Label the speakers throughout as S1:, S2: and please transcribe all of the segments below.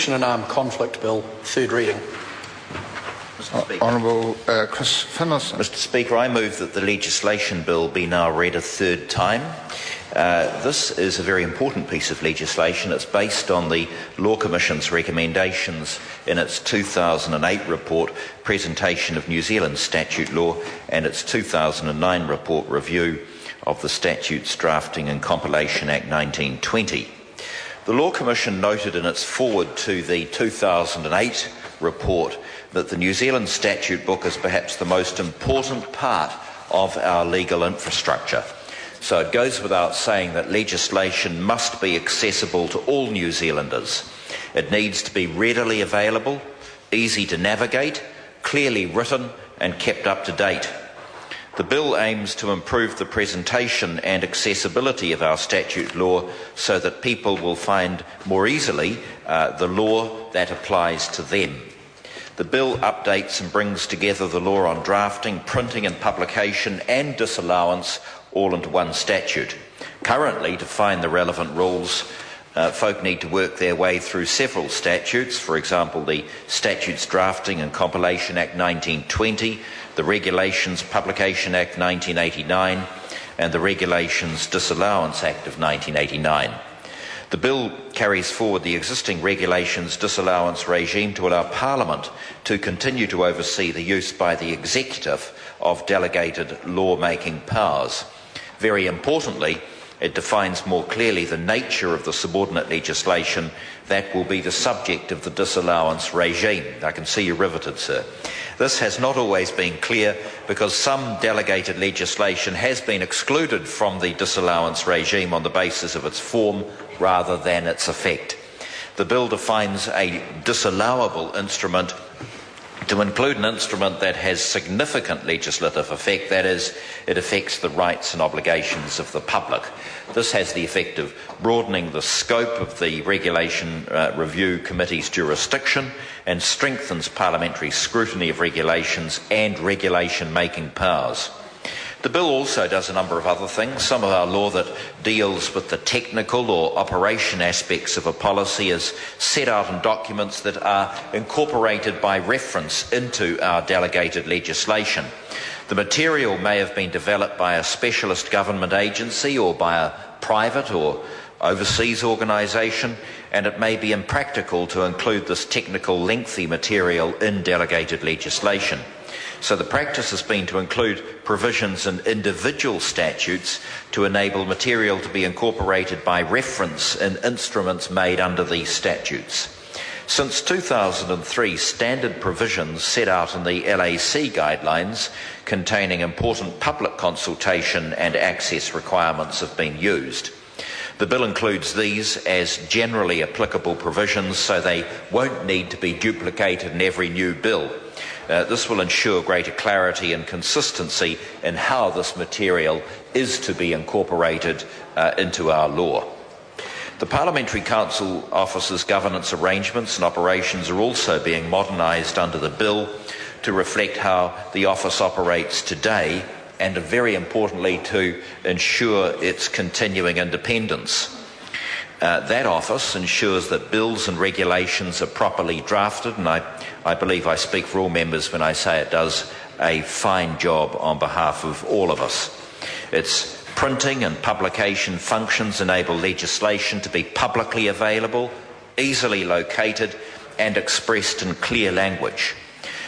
S1: And Armed Conflict Bill, third reading.
S2: Honourable Chris Finlayson.
S3: Mr Speaker, I move that the legislation bill be now read a third time. This is a very important piece of legislation. It's based on the Law Commission's recommendations in its 2008 report, Presentation of New Zealand Statute Law, and its 2009 report, Review of the Statutes Drafting and Compilation Act 1920. The Law Commission noted in its foreword to the 2008 report that the New Zealand Statute Book is perhaps the most important part of our legal infrastructure. So it goes without saying that legislation must be accessible to all New Zealanders. It needs to be readily available, easy to navigate, clearly written and kept up to date. The bill aims to improve the presentation and accessibility of our statute law so that people will find more easily the law that applies to them. The bill updates and brings together the law on drafting, printing and publication and disallowance all into one statute. Currently, to find the relevant rules, folk need to work their way through several statutes, for example the Statutes Drafting and Compilation Act 1920, the Regulations Publication Act 1989 and the Regulations Disallowance Act of 1989. The bill carries forward the existing regulations disallowance regime to allow Parliament to continue to oversee the use by the executive of delegated law-making powers. Very importantly, it defines more clearly the nature of the subordinate legislation that will be the subject of the disallowance regime. I can see you riveted, sir. This has not always been clear because some delegated legislation has been excluded from the disallowance regime on the basis of its form rather than its effect. The bill defines a disallowable instrument to include an instrument that has significant legislative effect, that is, it affects the rights and obligations of the public. This has the effect of broadening the scope of the Regulation Review Committee's jurisdiction and strengthens parliamentary scrutiny of regulations and regulation-making powers. The bill also does a number of other things. Some of our law that deals with the technical or operation aspects of a policy is set out in documents that are incorporated by reference into our delegated legislation. The material may have been developed by a specialist government agency or by a private or overseas organisation, and it may be impractical to include this technical, lengthy material in delegated legislation. So the practice has been to include provisions in individual statutes to enable material to be incorporated by reference in instruments made under these statutes. Since 2003, standard provisions set out in the LAC guidelines containing important public consultation and access requirements have been used. The bill includes these as generally applicable provisions so they won't need to be duplicated in every new bill. This will ensure greater clarity and consistency in how this material is to be incorporated into our law. The Parliamentary Council Office's governance arrangements and operations are also being modernised under the bill to reflect how the office operates today and, very importantly, to ensure its continuing independence. That office ensures that bills and regulations are properly drafted, and I believe I speak for all members when I say it does a fine job on behalf of all of us. Its printing and publication functions enable legislation to be publicly available, easily located and expressed in clear language.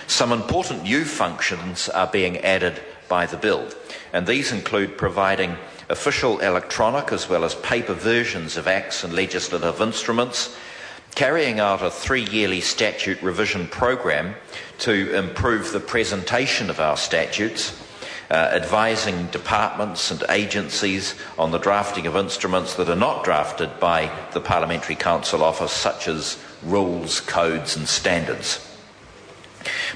S3: Some important new functions are being added by the bill, and these include providing official electronic as well as paper versions of acts and legislative instruments, carrying out a 3-yearly statute revision program to improve the presentation of our statutes, advising departments and agencies on the drafting of instruments that are not drafted by the Parliamentary Council Office, such as rules, codes and standards.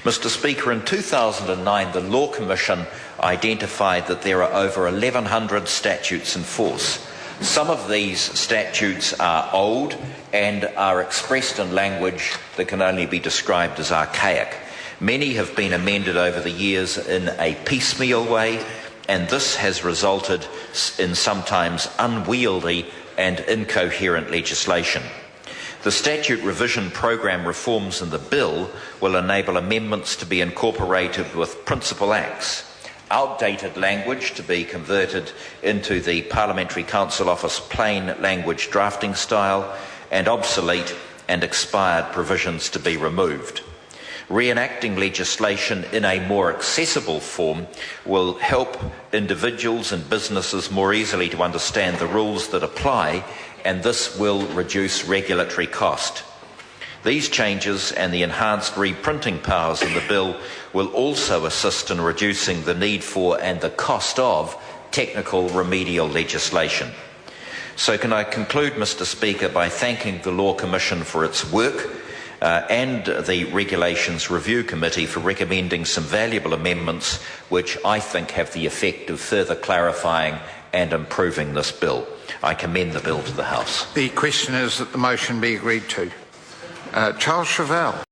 S3: Mr Speaker, in 2009 the Law Commission identified that there are over 1,100 statutes in force. Some of these statutes are old and are expressed in language that can only be described as archaic. Many have been amended over the years in a piecemeal way, and this has resulted in sometimes unwieldy and incoherent legislation. The statute revision program reforms in the bill will enable amendments to be incorporated with principal acts, outdated language to be converted into the Parliamentary Council Office plain language drafting style, and obsolete and expired provisions to be removed. Reenacting legislation in a more accessible form will help individuals and businesses more easily to understand the rules that apply, and this will reduce regulatory cost. These changes and the enhanced reprinting powers in the bill will also assist in reducing the need for and the cost of technical remedial legislation. So can I conclude, Mr. Speaker, by thanking the Law Commission for its work and the Regulations Review Committee for recommending some valuable amendments which I think have the effect of further clarifying and improving this bill. I commend the bill to the House.
S2: The question is that the motion be agreed to. Charles Chauvel.